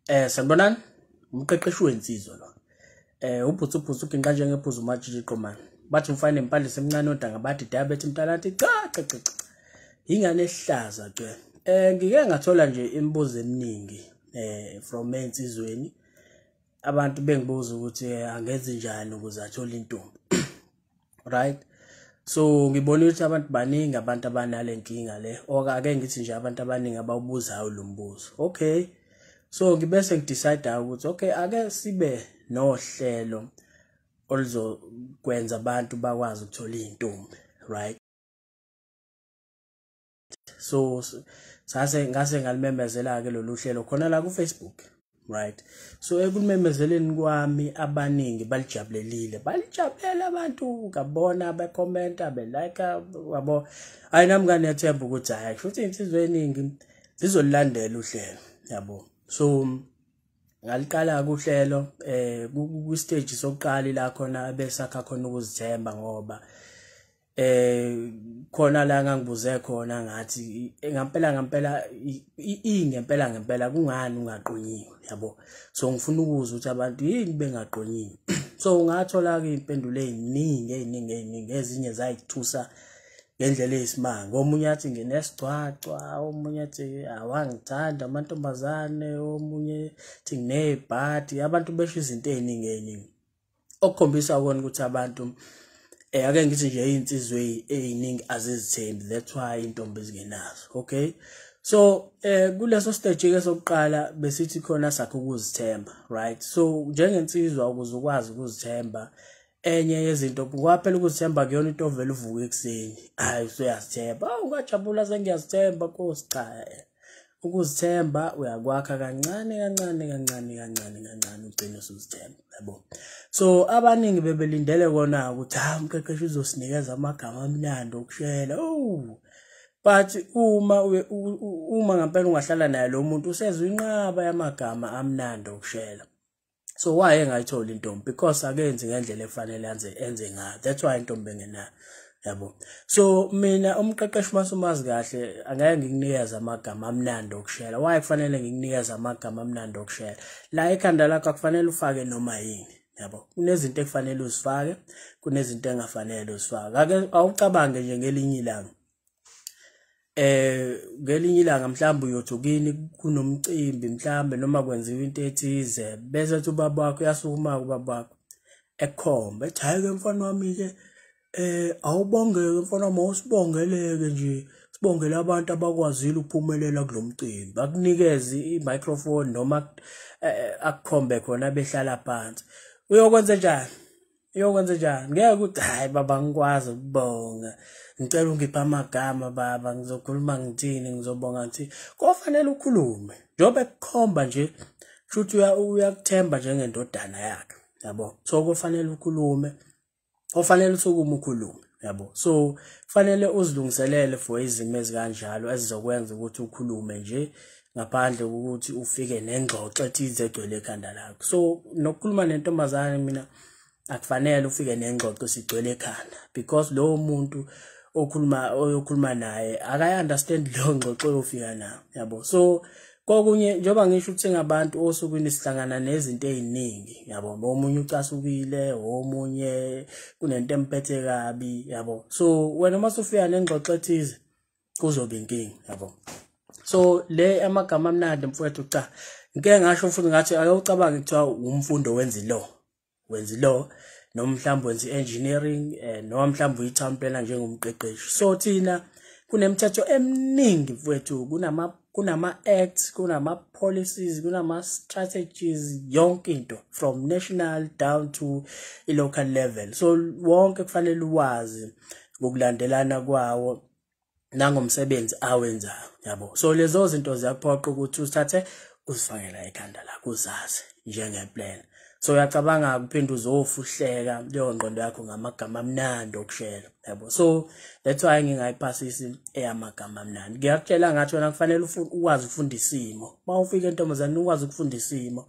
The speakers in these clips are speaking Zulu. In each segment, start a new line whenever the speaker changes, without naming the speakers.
Sanibonani, umqeqeshi wensizwa lo. Ubhutsu kinqa njengebhuzu majiji qomani. Bathi mfana impande semncane odanga bathi diabetes mntalathi cha. Ingane ehlaza ke. Ngike ngathola nje imibuzo eminingi from ensizweni. Abantu bengibuza ukuthi angenze njani ukuze athole intombi. Right? So ngibona ukuthi abantu baningi abantu abanale nkinga le. Ake ngithi nje abantu abaningi abawubuzayo lo mbuzo. Okay. So ngibese ngidecide ukuthi okay ake sibe nohlelo oluzokwenza abantu bakwazi ukuthola intombi, right? So ngase ngalimemezela ke lolu hlelo khona la ku Facebook, right? So ekumemezeleni kwami abaningi balijabulelile abantu ngabona bekhomenta belike yabo. Hayi nami nganethemba ukuthi hayi futhi insizwe eningi zizolilandela uhlelo, yabo. So ngaliqala kuhlelo ku stage sokuqala la khona besakha khona ukuzithemba ngoba khona la ngangibuze khona ngathi ngempela ingempela kungani ungaqonyiwe, yabo. So ngifuna ukuzwa ukuthi abantu yini bengaqonyiwe. So ngathola ke impendulo eziningi ezinye zayithusa ngendlela eyisimanga. Omunye athi nginesicwacwa, omunye athi awangithanda amantombazane, omunye athi nginebhadi. Abantu besho izinto eziningi okukhombisa ukona ukuthi abantu ake ngithi nje insizwe eziningi azizithembi. That's why intombi ezingenazo. Okay, so kuleso stage ke sokuqala besithi khona sakho ukuzithemba, right? So njengensizwa ukuze ukwazi ukuzithemba, enye yezinto kwaphela ukuzithemba kuyona into ovela uvuka ekseni hayi usuyazithemba ungajabula sengiyazithemba Nkosi, cha. Ukuzithemba uyakwakha kancane ugcine usuzithemba, yabo. So abaningi bebelindele kona ukuthi umqeqeshi uzosinikeza amagama amnandi okushela. But uma ngempela ungahlala naye lo muntu usezwinqaba yamagama amnandi okushela. So why engayithola intombi? Because akenzi ngendlela efanele enze ngayo. That's why intombi engenayo, yabo. So mina umqeqeshi masumazi kahle angeke ngikunikeze amagama amnandi okushela. Why kufanele ngikunikeze amagama amnandi okushela? La ekhanda lakho akufanele ufake noma yini, yabo. Kunezinto ekufanele uzifake, kunezinto engafanele uzifake. Ake awucabange nje ngelinye ilanga. Ngelinye ilanga mhlawumbe uyothukini kunomcimbi mhlawumbe noma kwenziwa into ethize bese uthi ubaba wakho uyasukuma kubaba wakho ekhomba ethi hayi ke mfana wami ke awubongeke mfana wami usibongeleke nje sibongele abantu abakwazile ukuphumelela kulomcimbi akunikeze i-microphone noma akukhombe khona behlala phansi. Uyokwenza njani? Ngeke ukuthi hayi baba ngikwazi ukubonga, ngicela ungiphe amagama baba, ngizokhuluma ngithini, ngizobonga ngithini. Kofanele ukhulume njobe kukhomba nje futhi uyakuthemba njengendodana yakhe, yabo. So kofanele ukhulume, kofanele usukume ukhulume, yabo. So kufanele uzilungiselele for izimo ezikanjalo ezizokwenza ukuthi ukhulume nje ngaphandle kokuthi ufike nengxoxo ethize egcwele ekhanda lakho. So nokukhuluma nentombazane mina akufanele ufike nengxoxo esigcwele ekhanda because lo muntu oyokhuluma naye akayi-understand leyo ngxoxo oyofika nayo, yabo. So kokunye njengoba ngisho ukuthi ngabantu osukwini sihlangana nezinto eziningi, yabo. Omunye ucasukile, omunye kunento emphethe kabi, yabo. So wena mase ufika nengxoxo ethize kuzoba inkinga, yabo. So le amagama amnandi mfowethu cha ngeke ngasho futhi ngathi ayocabanga kuthiwa umfundo wenza law noma mhlawumbe wenza engineering noma mhlawumbe uyi-town planner njengomqeqeshi. So thina kunemithetho eminingi mfowethu, kunama-acts, kunama-policies, kunama-strategies, yonke into from national down to i-local level. So wonke kufanele uwazi ngokulandelana kwawo nangomsebenzi awenzayo, yabo. So lezo zinto ziyaphoqa ukuthi usithathe uzifakela ekhanda lakho uzazi njengeplan. So uyacabanga kuphinde uzofuhleka leyo ngqondo yakho ngamagama amnandi okushela, yabo. So that's why ngingayiphasisi eyamagama amnandi. Ngiyakutshela ngathi wena kufanele ukwazi ukufunda isimo. Mawufika entombazane ukwazi ukufunda isimo,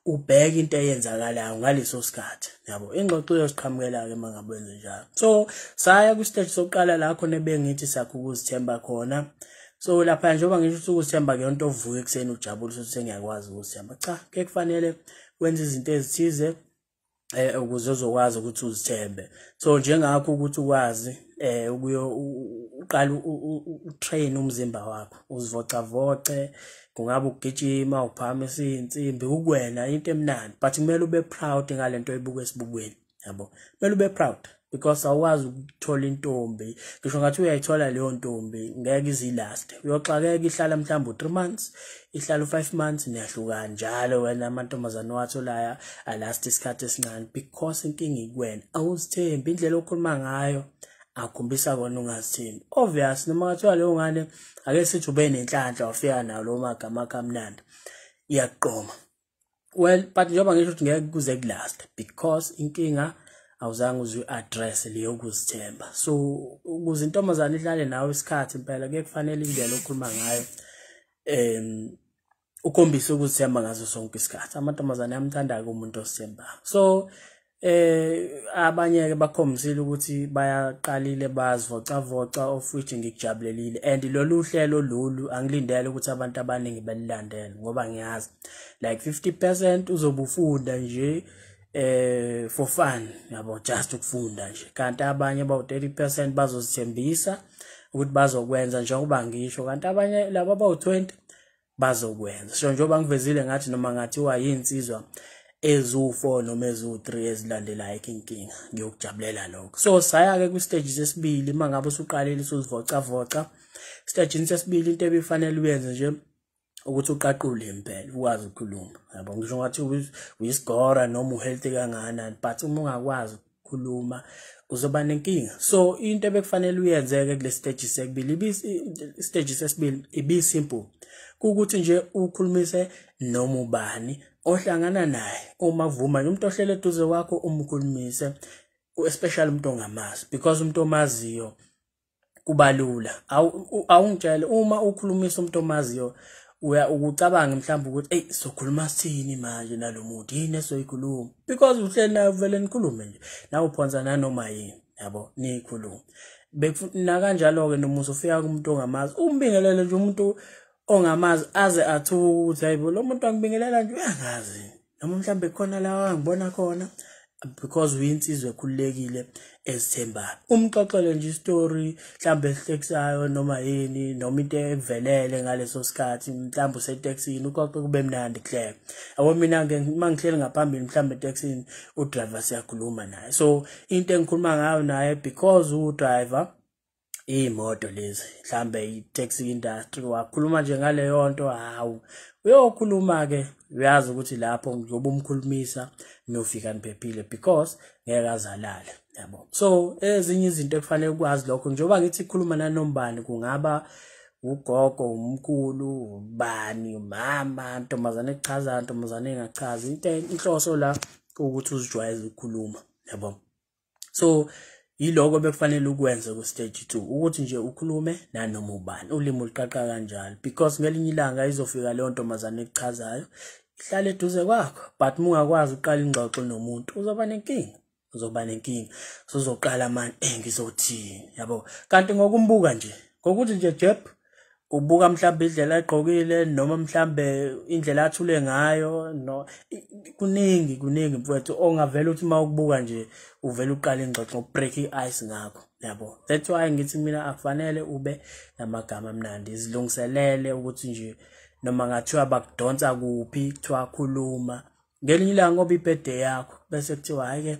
ubheke into eyenzakalayo ngaleso sikhathi, yabo. Ingxoxo uyosiqhamukela ke mangabenze njalo. So saya ku stage sokuqala la khona bengithi sakho ukuzithemba khona. So lapha njengoba ngisho ukuthi ukuzithemba kuyonto ovuka ekseni ujabulisa ukuthi sengiyakwazi ukuzithemba. Cha, ke kufanele wenze izinto ezithize ukuze uzokwazi ukuthi uzithembe. So njengakho ukuthi ukwazi uqala utrain umzimba wakho, uzivocavoce, kungaba ukugijima, uphakamisa izinsimbi, ukwena into emnandi, but kumele ube proud ngalento oyibuka esibukweni, yabo. Kumele ube proud because awukwazi ukuthola intombi, ngisho ngathi uyayithola leyo ntombi ngeke izilast. Uyoxakeka ihlala mhlawumbe u3 months, ihlala u5 months, niyahlukana njalo wena amantombazane watholayo alast isikhathi esincane because inkinga ikwena. Awuzithembi, indlela okhuluma ngayo akukhombisa kona ungazithembi. Obvious noma ngathiwa leyo ngane ake sithi ube nenhlanhla wafika nayo lo magama kamnandi iyaqoma. Well, but njengoba ngisho ukuthi ngeke kuze kulast because inkinga awuzange uzu-address leyo kuzithemba. So ukuze intombazane ihlale nawe isikhathi impela ke kufanele indlela okhuluma ngayo ukhombisa ukuzithemba ngazo sonke isikhathi. Amantombazane amthanda umuntu osithembayo. So abanye ke bakhombisile ukuthi bayaqalile bazivocavoca of which ngikujabulelile, and lolu hlelo lolu angilindele ukuthi abantu abaningi balilandele ngoba ngiyazi like 50% uzobufunda nje for fun, yabo, just ukufunda nje, kanti abanye about 30% bazozithembisa ukuthi bazokwenza njengoba ngisho, kanti abanye labo abawu20 bazokwenza. So njengoba ngivezile ngathi noma ngathiwa yinsizwa ezu4 noma ezu3 ezilandelayo inkinga, ngiyokujabulela lokho. So saya ke ku stage sesibili, mangabe usuqalile usuzivocavoca, stage sesibili into ebifanele uyenze nje ukuthi uqaqule impela, ukwazi ukukhuluma, yabo. Ngisho ngathi uyisigora noma uhealthy kangakanani, but uma ungakwazi ukukhuluma uzoba nenkinga. So into ebekufanele uyenzeke kule stage sesibili, stage sesibili ibi simple, ukuthi nje ukhulumise noma ubani ohlangana naye. Uma vuma umuntu ohlele eduze kwakho umkhulumise, especially umuntu ongamazi, because umuntu omaziyo kubalula. Awungitshele uma ukhulumisa umuntu omaziyo ukucabanga mhlawumbe ukuthi sokhuluma sini manje nalomuntu, yini esoyikhuluma, because uhleli naye vele nikhulume nje, nawe uphonsa nanoma yini, yabo, nikhulume. Bekufuna kanjalo ke noma usufika kumuntu ongamazi umbingelele nje umuntu ongamazi aze athuke ukuthi hayibo lo muntu angibingelela nje uyangazi, noma mhlambe khona la angibona khona, because uyinsizwe ekhululekile ezithembayo. Umxoxele nje story mhlambe esihlekisayo noma yini, noma into evelele ngaleso sikhathi, mhlambe usetaxini uxoxe kube mnandi kuhleka. Yabo mina mangihleli ngaphambili mhlambe etaxini udriver siyakhuluma naye. So into engikhuluma ngayo naye because udriver imoto lezi, mhlambe i-taxi industry, wakhuluma nje ngaleyo nto, hawu uyokhuluma ke uyazi ukuthi lapho ngizoba umkhulumisa nofika niphephile because ngeke azalale, yabo. So ezinye izinto ekufanele ukwazi lokho, njengoba ngithi ikhuluma nanombani, kungaba ugogo, umkhulu, ubani, umama, ntombazane echaza, ntombazane engachazi, inhloso la ukuthi uzijwayeze ukukhuluma, yabo. So yiloko bekufanele ukwenza ku stage 2, ukuthi nje ukhulume nanoma ubani, ulimi uliqaqa kanjalo, because ngelinye ilanga izofika leyo ntombazane echazayo ihlale eduze kwakho, but ungakwazi uqala ingxoxo nomuntu uzoba nenkinga, uzoqala manje ngizothini, yabo. Kanti ngokumbuka nje, ngokuthi nje Jeb ubuka mhlawumbe indlela egqokile noma mhlawumbe indlela athule ngayo, no, kuningi mfowethu ongavela uthi mawukubuka nje uvela uqala ingxoxo, break ice ngakho, yabo. That's why ngithi mina akufanele ube namagama amnandi, izilungiselele ukuthi nje noma ngathiwa bakudonsa kuphi, kuthiwa khuluma ngelinye ilanga ngoba ibirthday yakho, bese kuthiwa hayi ke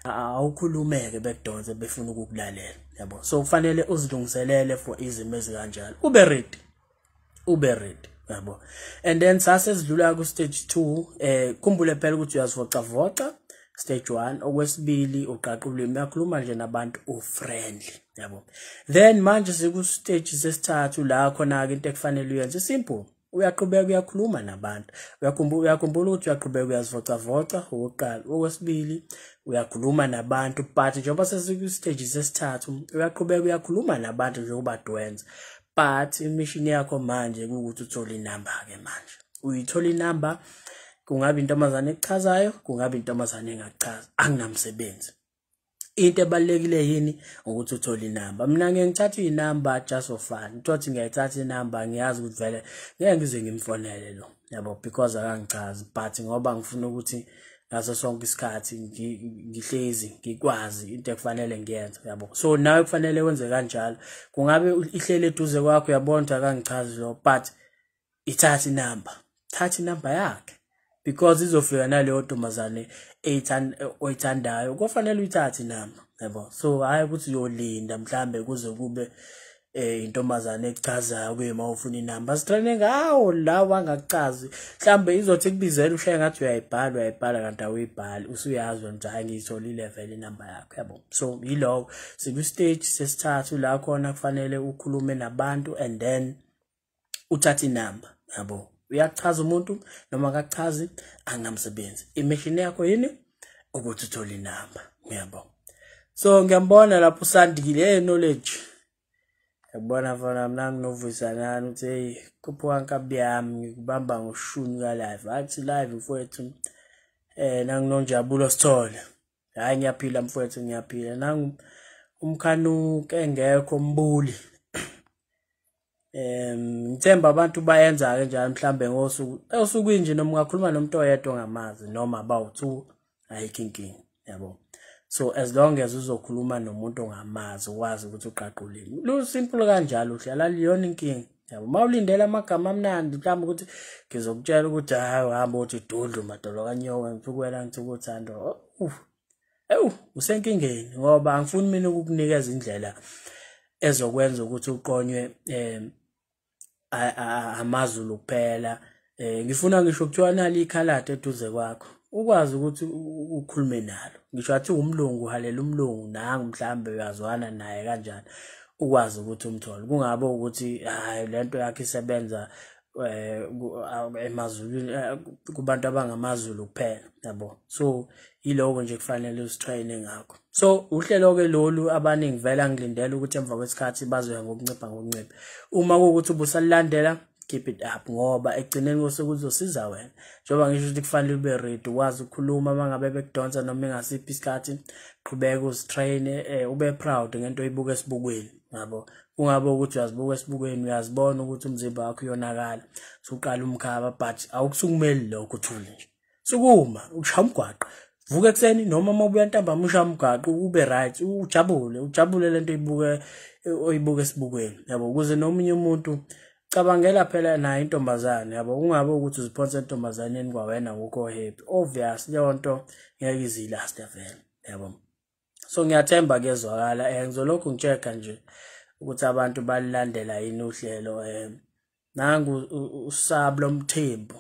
awukhulumeke bekudonse befuna ukukulalela, yabo. So kufanele uzilungiselele for izimo ezikanjalo, ube ready, yabo. And then sasezidlula ku stage 2, khumbule phela ukuthi uyazivocavoca stage 1, okwesibili uqaqulwe, uyakhuluma nje nabantu ufriendly, yabo. Then manje siku stage sesithathu la khona ke into ekufanele uyenze simple, uyaqhubeka uyakhuluma nabantu, uyakhumbula ukuthi uyaqhubeka uyazivocavoca okokuqala, okwesibili uyakhuluma nabantu, but njengoba sesiku stage sesithathu uyaqhubeka uyakhuluma nabantu njengoba dwenza, but imishini yakho manje ukuthi uthole inamba ke manje, uyithola inamba, kungabe intombazane echazayo, kungabe intombazane engachazi, anginamsebenzi. into ebalekile yini ukuthi uthole inamba. Mina ngiyengithatha inamba just for fun. Uthi ngiyayithatha inamba ngiyazi ukuthi vele ngeke ngize ngimfonele lo. Yabo because akangichazi but ngoba ngifuna ukuthi ngaso sonke isikhathi ngihlezi ngikwazi into ekufanele ngiyenze yabo. So nawe kufanele wenze kanjalo. Kungabe ihlele eduze kwakho uyabona akangichazi lo but ithatha inamba. Thatha inamba yakhe. Because izofika naleyo ntombazane oyithandayo kufanele uyithathe inamba yabo. So hayi ukuthi uyolinda mhlambe kuze kube intombazane echazayo kuyima ufuna inamba. Sitrene ngawo lawa angachazi mhlambe izothi kubizela ushaye ngathi uyayibhala kanti awuyibhali usuyazi ukuthi hayi ngiyitholile vele inamba yakho yabo. So yilo siku stage sesithathu la khona kufanele ukhulume nabantu and then uthathe inamba yabo. Uyachaza umuntu noma akachazi angamsebenzi. Imission yakho yini ukuthi uthole inamba yabo. So ngiyambona lapho usandile knowledge. Yabona mfana mina nginovusanana uthi hey kuphuka nkabi yami ngikubamba ngoshuni ka live. Athi live mfowethu nanginonjabulo Sithole. Hayi ngiyaphila mfowethu ngiyaphila. Nangu umkhanuke engekho mbuli. Ngithemba abantu bayenza ke njalo mhlambe ngosuku nje noma ungakhuluma nomuntu oyedwa ngamazi noma abawu2 ayikhinking yabo. So as long as uzokhuluma nomuntu ongamazi ukwazi ukuthi uqaquleni lu simple kanjalo uhlala liyona inkingi yabo. Mawulindela amagama amnandi mhlawumbe ukuthi ngizokutshela ukuthi hayi hamba uthi dudlu madolo kanyowe ngikuwela ngithi ukuthando usenkingeni ngoba angifuni mina ukukunikeza indlela ezokwenza ukuthi uqonywe amaZulu kuphela. Ngifuna ngisho kuthiwa nali ikhalade eduze kwakho ukwazi ukuthi ukhulume nalo. Ngisho athi umlungu halela umlungu nangu mhlambe uyazwana naye kanjani ukwazi ukuthi umthole. Kungabe ukuthi hayi lento yakhe isebenza emazulwini kubantu abangamaZulu kuphela yabo. So yiloko nje kufanele usitraine ngakho. So uhlelo ke lolu abaningi vela ngilindela ukuthi emva kwesikhathi bazoya ngokuncipha. Uma ukuthi ubusalilandela keep it up ngoba egcineni kosuku uzosiza wena. Njoba ngisho ukuthi kufanele ube ready wazi ukukhuluma mangabe bekudonsa noma engasiphi isikhathi qhubeka usitraine ube proud ngento oyibuka esibukweni yabo. Kungabe ukuthi uyazibuka esibukweni uyazibona ukuthi umzimba wakho uyonakala suqala umkhaba but awukusukumeli lokho uthule nje. Sukuma ushaya umgwaqo vuka ekseni noma mabuya ntambama ushaya umgwaqo ube right ujabule lento oyibuka esibukweni yabo. Ukuze nomunye umuntu cabangela phela nayo intombazane yabo. Kungabe ukuthi uziphonsa entombazaneni kwawena ukho happy obvious leyo nto ngeke izilast vele yabo. So ngiyathemba kezwakala ngizolokhu ngichecka nje ukuthi abantu balilandela yini uhlelo. Nangu usablo Mthembu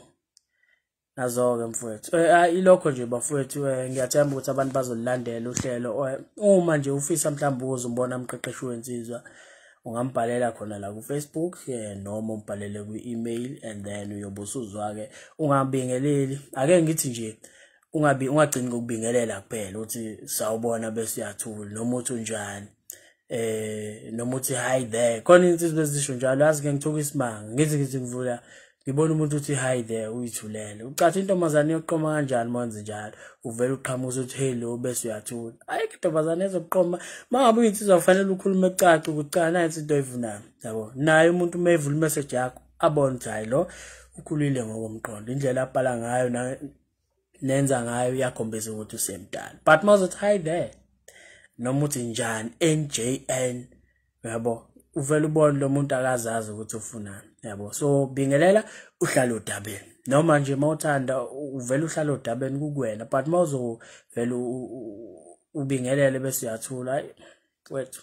nazo-ke mfowethu ilokho nje bafowethu. Ngiyathemba ukuthi abantu bazolilandela uhlelo. Uma nje ufisa mhlawumbe uzombona umqeqeshi wensizwa ungambhalela khona la ku Facebook noma umbhalele ku email and then uyobusuzwa-ke. Ungabingeleli ake ngithi nje ungagcini ngokubingelela kuphela uthi sawubona bese uyathula noma uthi unjani noma uthi hi there. Khona insizwe bezisho njalo yazi ke ngithoka isimanga ngithi ngivula ngibona umuntu uthi hi there uyithulele. Ucathi intombazane yokuqoma kanjani manje njalo uvela uqhamuza uthi hello bese uyathula. Ayikho intombazane ezokuqoma mangabe uyinsizwa kufanele ukhulume ecaca ukuthi cha nayi into oyivunayo yabo. Naye umuntu mayivula message yakho abone ukuthi hayi lo ukhulile ngokomqondo indlela abhala ngayo nenza ngayo yakhombisa ukuthi usemdala. But mawuzothi hi there noma uthi njani NJN yabo uvela ubone lo muntu akazazi ukuthi ufunani yabo. So bingelela uhlala odabeni noma nje mawuthanda uvela uhlala odabeni kukwena but mawuzovela ubingelele bese uyathula hayi wethu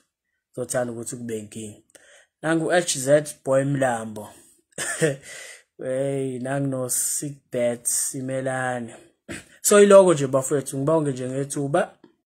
zothanda ukuthi kube inkingi. Nangu HZ boy Mlambo hey nangu no sick bet simelane. So iloko nje bafowethu ngibonge nje ngethuba